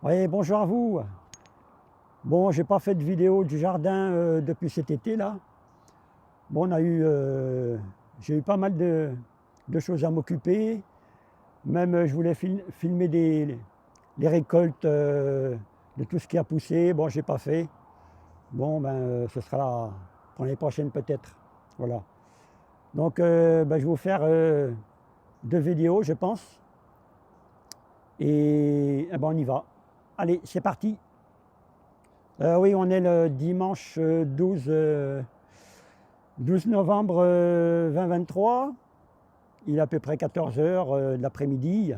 Oui, bonjour à vous. Bon, j'ai pas fait de vidéo du jardin depuis cet été là. Bon, j'ai eu pas mal de choses à m'occuper. Même je voulais filmer les récoltes de tout ce qui a poussé. Bon, j'ai pas fait. Bon, ce sera là pour l'année prochaine peut-être. Voilà. Donc, je vais vous faire 2 vidéos, je pense. Et, on y va. Allez, c'est parti. Oui, on est le dimanche 12 novembre 2023. Il est à peu près 14 heures de l'après-midi.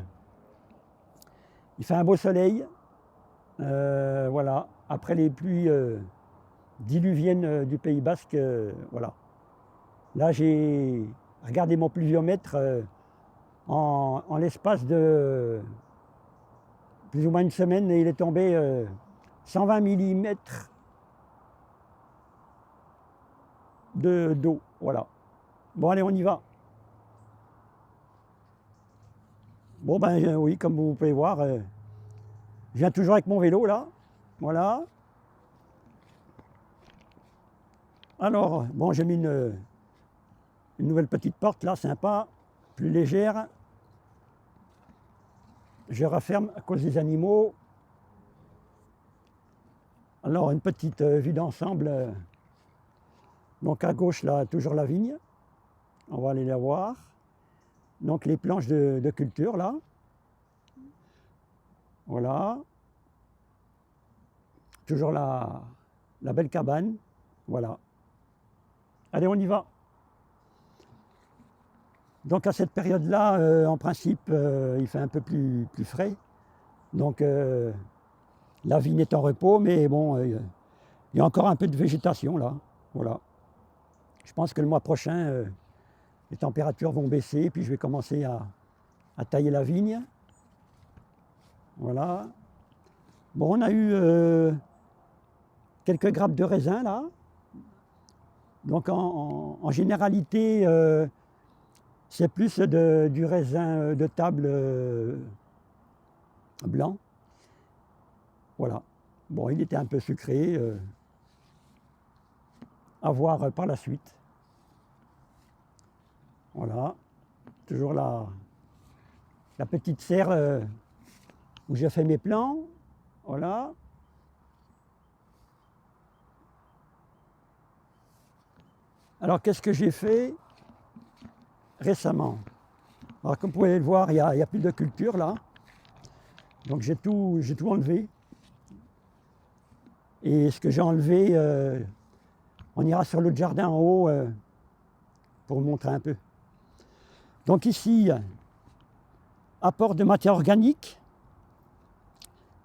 Il fait un beau soleil. Voilà. Après les pluies diluviennes du Pays Basque, voilà. Là, j'ai regardé mon pluviomètre en l'espace de plus ou moins une semaine et il est tombé 120 millimètres d'eau. Voilà. Bon, allez, on y va. Bon, oui, comme vous pouvez voir, je viens toujours avec mon vélo là. Voilà. Alors, bon, j'ai mis une nouvelle petite porte là, sympa, plus légère. Je referme à cause des animaux. Alors, une petite vue d'ensemble. Donc, à gauche là, toujours la vigne. On va aller la voir. Donc, les planches de culture là. Voilà. Toujours la belle cabane. Voilà. Allez, on y va. Donc à cette période-là, en principe, il fait un peu plus frais. Donc la vigne est en repos, mais bon, il y a encore un peu de végétation là. Voilà. Je pense que le mois prochain, les températures vont baisser, puis je vais commencer à tailler la vigne. Voilà. Bon, on a eu quelques grappes de raisin là. Donc en généralité, c'est plus du raisin de table blanc. Voilà. Bon, il était un peu sucré. À voir par la suite. Voilà. Toujours la petite serre où j'ai fait mes plants. Voilà. Alors, qu'est-ce que j'ai fait récemment? Alors, comme vous pouvez le voir, il y a plus de culture là. Donc, j'ai tout enlevé. Et ce que j'ai enlevé, on ira sur l'autre jardin en haut pour vous montrer un peu. Donc ici, apport de matière organique.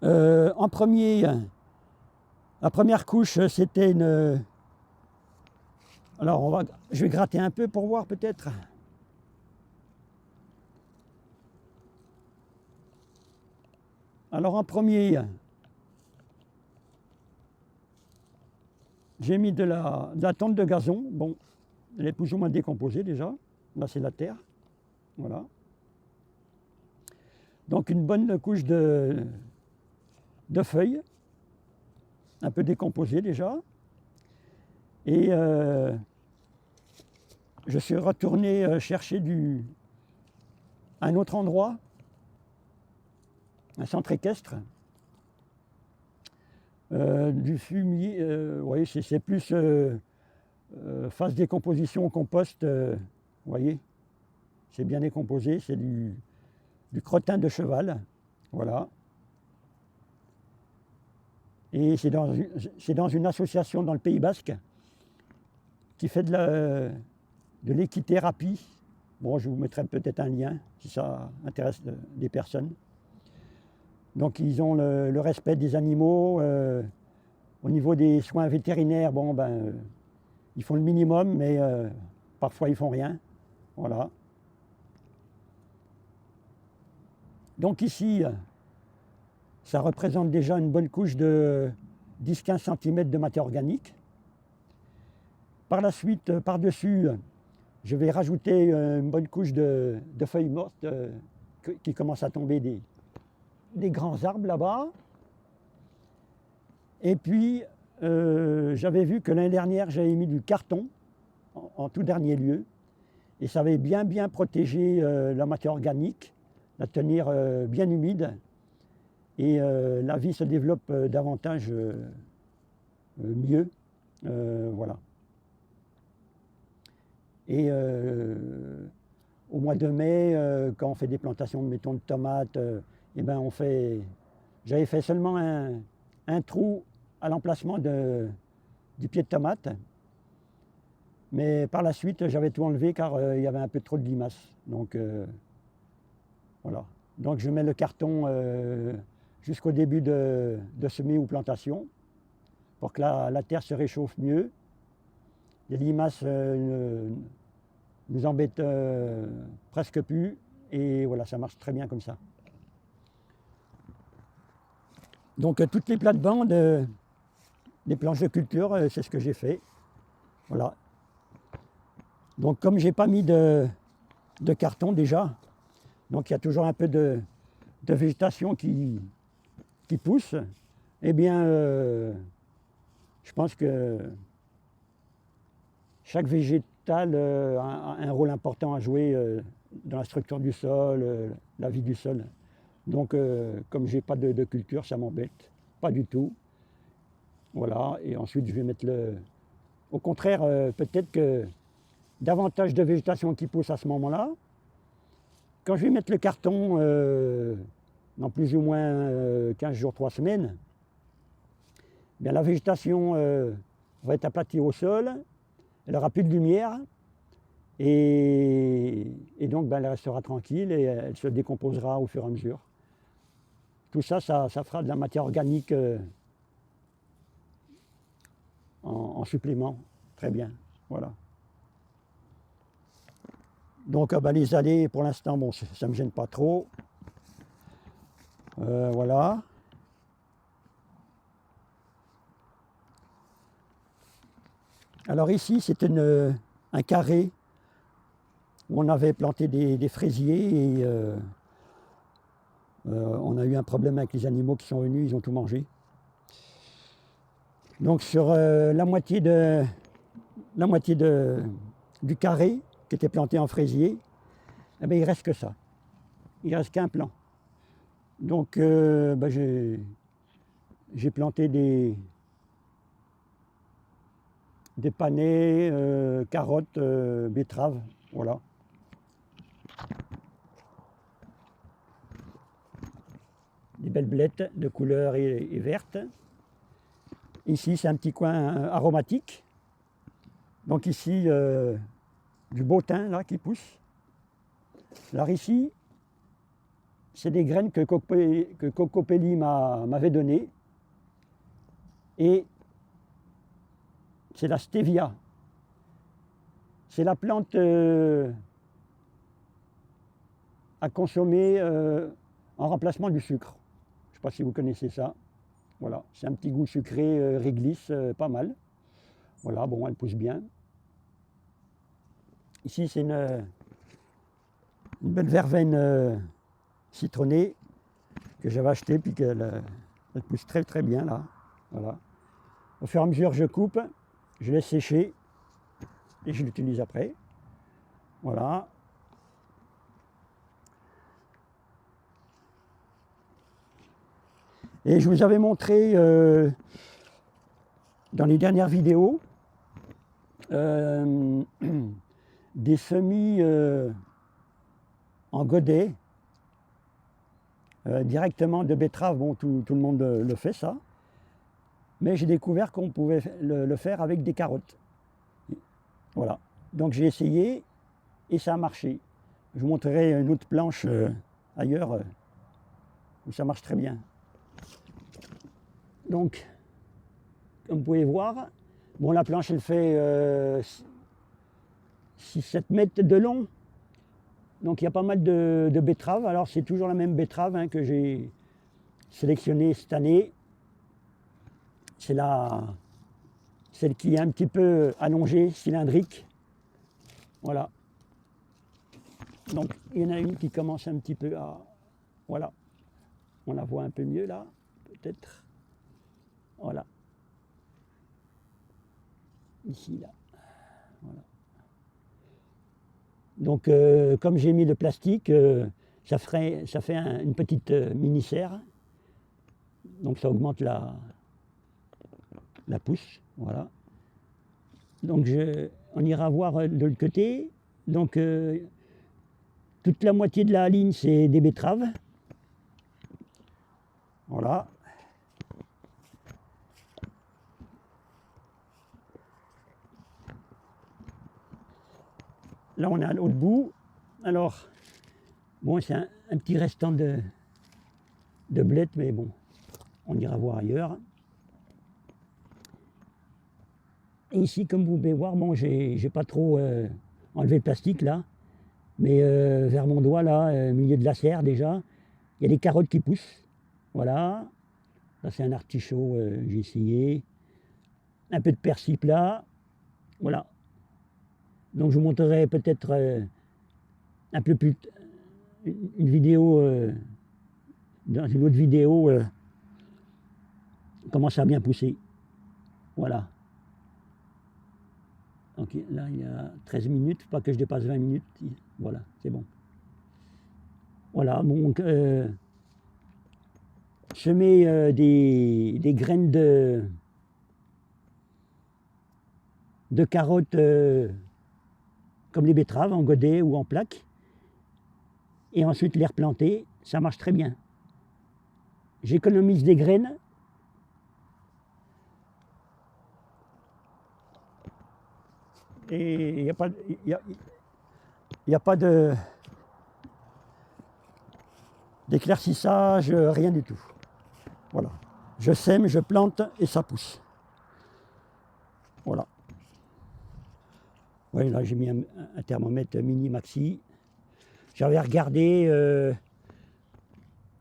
En premier, la première couche, c'était une... Alors, je vais gratter un peu pour voir peut-être. Alors, en premier, j'ai mis de la tente de gazon. Bon, elle est plus ou moins décomposée déjà. Là, c'est la terre. Voilà. Donc, une bonne couche de feuilles, un peu décomposées déjà. Et je suis retourné chercher un autre endroit, un centre équestre, du fumier. Oui, c'est plus phase décomposition au compost. Vous voyez, c'est bien décomposé, c'est du crottin de cheval. Voilà. Et c'est dans une association dans le Pays Basque qui fait de l'équithérapie. Bon, je vous mettrai peut-être un lien si ça intéresse des personnes. Donc ils ont le respect des animaux. Au niveau des soins vétérinaires, bon, ils font le minimum, mais parfois ils font rien. Voilà. Donc ici, ça représente déjà une bonne couche de 10-15 cm de matière organique. Par la suite, par-dessus, je vais rajouter une bonne couche de feuilles mortes qui commencent à tomber des grands arbres là-bas. Et puis, j'avais vu que l'année dernière, j'avais mis du carton en tout dernier lieu. Et ça avait bien protégé la matière organique, la tenir bien humide. Et la vie se développe davantage mieux. Voilà. Et au mois de mai, quand on fait des plantations, mettons, de tomates, eh ben j'avais fait seulement un trou à l'emplacement du pied de tomate. Mais par la suite, j'avais tout enlevé car il y avait un peu trop de limaces. Donc voilà. Donc je mets le carton jusqu'au début de semis ou plantation pour que la terre se réchauffe mieux. Les limaces nous embêtent presque plus. Et voilà, ça marche très bien comme ça. Donc toutes les plates-bandes, les planches de culture, c'est ce que j'ai fait. Voilà. Donc comme j'ai pas mis de carton déjà, donc il y a toujours un peu de végétation qui pousse, eh bien je pense que chaque végétal a un rôle important à jouer dans la structure du sol, la vie du sol. Donc comme j'ai pas de culture, ça m'embête, pas du tout. Voilà, et ensuite je vais mettre au contraire, peut-être que davantage de végétation qui pousse à ce moment-là. Quand je vais mettre le carton dans plus ou moins 15 jours, 3 semaines, bien la végétation va être aplatie au sol, elle n'aura plus de lumière, et donc ben, elle restera tranquille et elle se décomposera au fur et à mesure. Tout ça, ça fera de la matière organique en supplément. Très bien, voilà. Donc ben, les allées, pour l'instant, bon, ça ne me gêne pas trop. Voilà. Alors ici, c'est un carré où on avait planté des fraisiers et on a eu un problème avec les animaux qui sont venus, ils ont tout mangé. Donc sur la moitié du carré qui était planté en fraisier, eh bien, il ne reste que ça. Il ne reste qu'un plant. Donc ben, j'ai planté des panais, carottes, betteraves, voilà. Des belles blettes de couleur et verte. Ici, c'est un petit coin aromatique. Donc ici, du beau thym là, qui pousse. Alors ici, c'est des graines que Cocopelli m'avait données. Et c'est la stevia. C'est la plante à consommer en remplacement du sucre. Je ne sais pas si vous connaissez ça. Voilà, c'est un petit goût sucré, réglisse, pas mal. Voilà, bon, elle pousse bien. Ici, c'est une belle verveine citronnée que j'avais achetée, puis qu'elle pousse très bien là. Voilà. Au fur et à mesure, je coupe, je laisse sécher et je l'utilise après. Voilà. Et je vous avais montré dans les dernières vidéos des semis en godet directement de betterave. Bon, tout le monde le fait ça, mais j'ai découvert qu'on pouvait le faire avec des carottes. Voilà, donc j'ai essayé et ça a marché. Je vous montrerai une autre planche ailleurs où ça marche très bien. Donc, comme vous pouvez voir, bon, la planche elle fait 6-7 mètres de long. Donc il y a pas mal de betteraves. Alors c'est toujours la même betterave hein, que j'ai sélectionnée cette année. C'est celle qui est un petit peu allongée, cylindrique. Voilà. Donc il y en a une qui commence un petit peu à... Voilà. On la voit un peu mieux là, peut-être. Voilà. Ici, là. Voilà. Donc, comme j'ai mis le plastique, ça fait une petite mini-serre. Donc, ça augmente la pousse. Voilà. Donc, on ira voir de l'autre côté. Donc, toute la moitié de la ligne, c'est des betteraves. Voilà. Là, on est à l'autre bout. Alors, bon, c'est un petit restant de blettes, mais bon, on ira voir ailleurs. Et ici, comme vous pouvez voir, bon, j'ai pas trop enlevé le plastique là, mais vers mon doigt là, au milieu de la serre déjà, il y a des carottes qui poussent. Voilà. Là, c'est un artichaut, j'ai essayé. Un peu de persil plat. Voilà. Donc, je vous montrerai peut-être un peu plus une vidéo, dans une autre vidéo, comment ça a bien poussé. Voilà. Donc là, il y a 13 minutes, pas que je dépasse 20 minutes. Voilà, c'est bon. Voilà, donc je mets des graines de carottes comme les betteraves en godet ou en plaque. Et ensuite les replanter, ça marche très bien. J'économise des graines. Et il n'y a pas d'éclaircissage, rien du tout. Voilà. Je sème, je plante et ça pousse. Voilà. Oui, là j'ai mis un thermomètre mini maxi. J'avais regardé,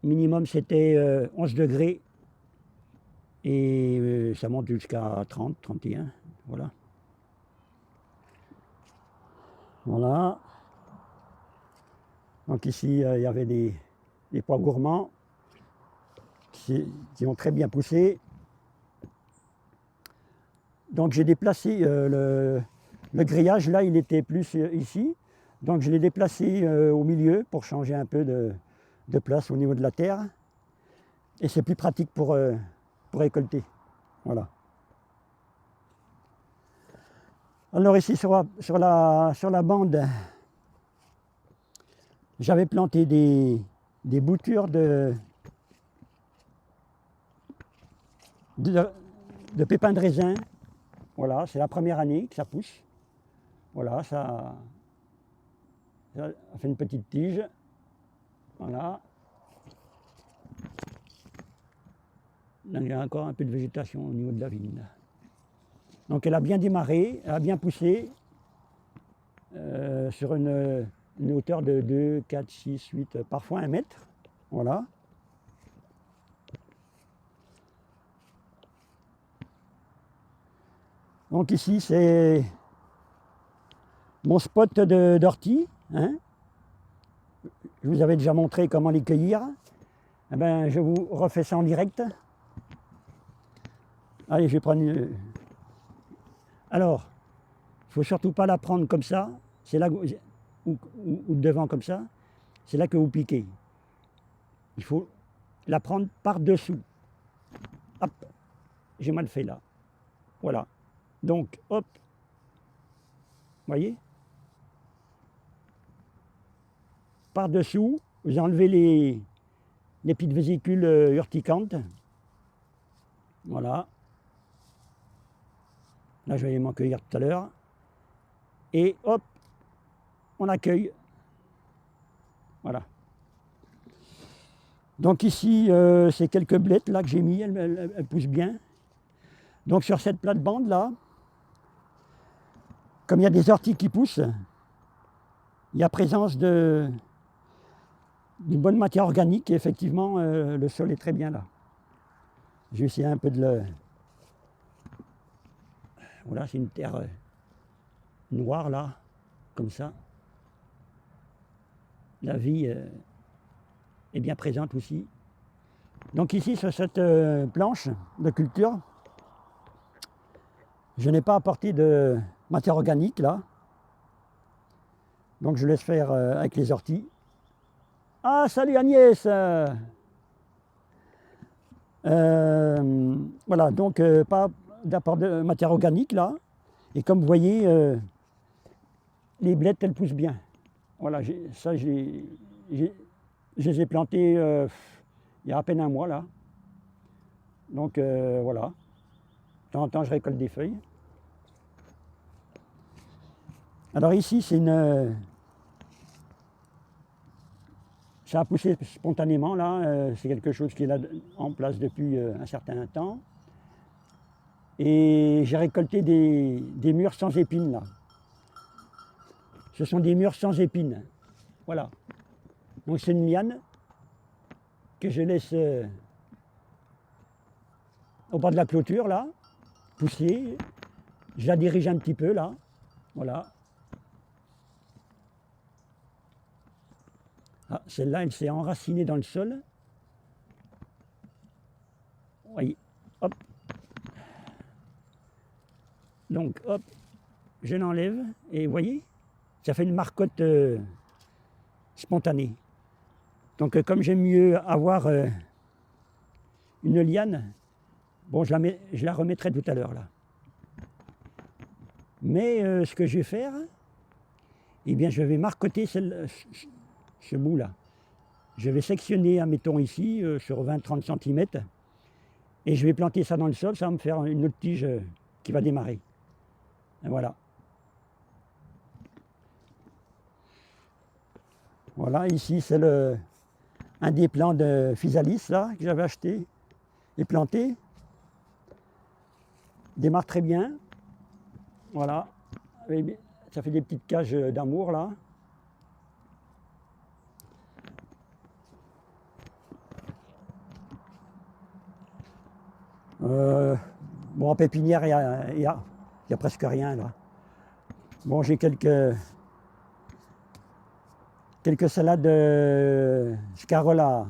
minimum c'était 11 degrés et ça monte jusqu'à 30, 31. Voilà. Voilà. Donc ici il y avait des pois gourmands qui ont très bien poussé. Donc j'ai déplacé le grillage, là il était plus ici. Donc je l'ai déplacé au milieu pour changer un peu de place au niveau de la terre. Et c'est plus pratique pour récolter. Voilà. Alors ici sur la bande, j'avais planté des boutures de pépins de raisin. Voilà, c'est la première année que ça pousse. Voilà, ça fait une petite tige. Voilà. Là, il y a encore un peu de végétation au niveau de la vigne. Donc elle a bien démarré, elle a bien poussé sur une hauteur de 2, 4, 6, 8, parfois 1 mètre. Voilà. Donc ici c'est mon spot d'ortie. Hein. Je vous avais déjà montré comment les cueillir. Eh ben, je vous refais ça en direct. Allez, je vais prendre une... Alors, il ne faut surtout pas la prendre comme ça. C'est là ou devant comme ça. C'est là que vous piquez. Il faut la prendre par-dessous. Hop, j'ai mal fait là. Voilà. Donc, hop. Vous voyez? Par-dessous, vous enlevez les petites vésicules urticantes. Voilà. Là, je vais m'en cueillir tout à l'heure. Et hop, on accueille. Voilà. Donc ici, c'est quelques blettes là que j'ai mis, elles poussent bien. Donc sur cette plate-bande là, comme il y a des orties qui poussent, il y a présence d'une bonne matière organique et effectivement, le sol est très bien là. Je vais essayer un peu de le... Voilà, c'est une terre noire là, comme ça. La vie est bien présente aussi. Donc ici, sur cette planche de culture, je n'ai pas apporté de matière organique là. Donc je laisse faire avec les orties. Ah, salut Agnès! Voilà, donc pas d'apport de matière organique là. Et comme vous voyez, les blettes, elles poussent bien. Voilà, ça, je les ai plantées il y a à peine un mois là. Donc voilà. De temps en temps, je récolte des feuilles. Alors ici, ça a poussé spontanément là. C'est quelque chose qui est là en place depuis un certain temps. Et j'ai récolté des mûres sans épines là. Ce sont des mûres sans épines. Voilà. Donc c'est une liane que je laisse au bas de la clôture là, pousser. Je la dirige un petit peu là. Voilà. Ah, celle-là, elle s'est enracinée dans le sol. Oui, hop. Donc, hop, je l'enlève et vous voyez, ça fait une marcotte spontanée. Donc, comme j'aime mieux avoir une liane, bon, je la remettrai tout à l'heure là. Mais ce que je vais faire, eh bien, je vais marcotter ce bout là. Je vais sectionner, admettons ici, sur 20-30 cm, et je vais planter ça dans le sol, ça va me faire une autre tige qui va démarrer. Et voilà. Voilà, ici c'est un des plants de physalis là, que j'avais acheté et planté. Il démarre très bien. Voilà. Ça fait des petites cages d'amour là. Bon, en pépinière, il y a presque rien là. Bon, j'ai quelques salades de scaroles à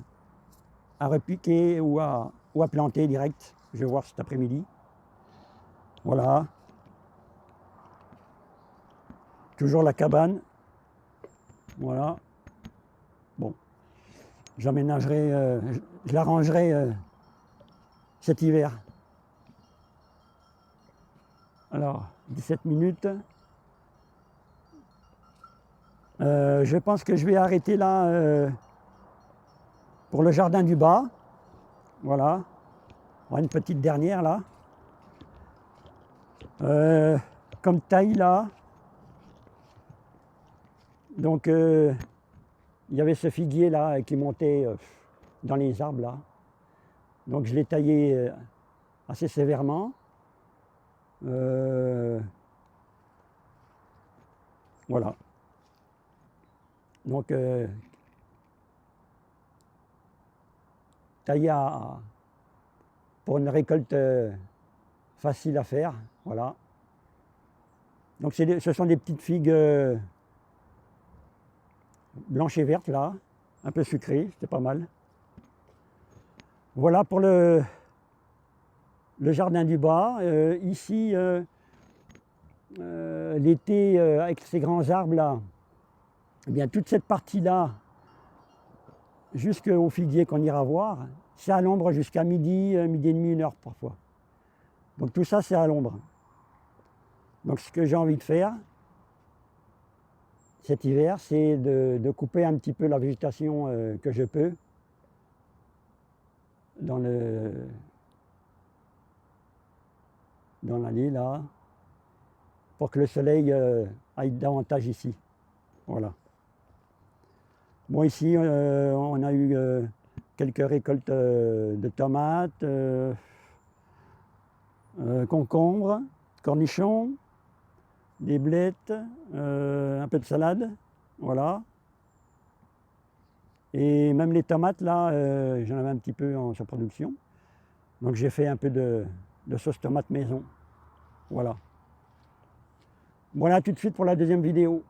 repiquer ou à planter direct. Je vais voir cet après-midi. Voilà. Toujours la cabane. Voilà. Bon. J'emménagerai, je l'arrangerai cet hiver. Alors, 17 minutes. Je pense que je vais arrêter là pour le jardin du bas. Voilà. Une petite dernière là. Comme taille là. Donc il y avait ce figuier là qui montait dans les arbres là. Donc je l'ai taillé assez sévèrement. Voilà. Donc taillé pour une récolte facile à faire. Voilà. Donc ce sont des petites figues blanches et vertes là, un peu sucrées, c'était pas mal. Voilà pour le jardin du bas. Ici, l'été, avec ces grands arbres là, eh bien toute cette partie là, jusqu'au figuier qu'on ira voir, c'est à l'ombre jusqu'à midi, midi et demi, 1h parfois. Donc tout ça c'est à l'ombre. Donc ce que j'ai envie de faire cet hiver, c'est de couper un petit peu la végétation que je peux dans l'allée là, pour que le soleil aille davantage ici. Voilà. Bon, ici on a eu quelques récoltes de tomates, concombres, cornichons, des blettes, un peu de salade, voilà. Et même les tomates là, j'en avais un petit peu en surproduction. Donc j'ai fait un peu de sauce tomate maison. Voilà. Voilà tout de suite pour la deuxième vidéo.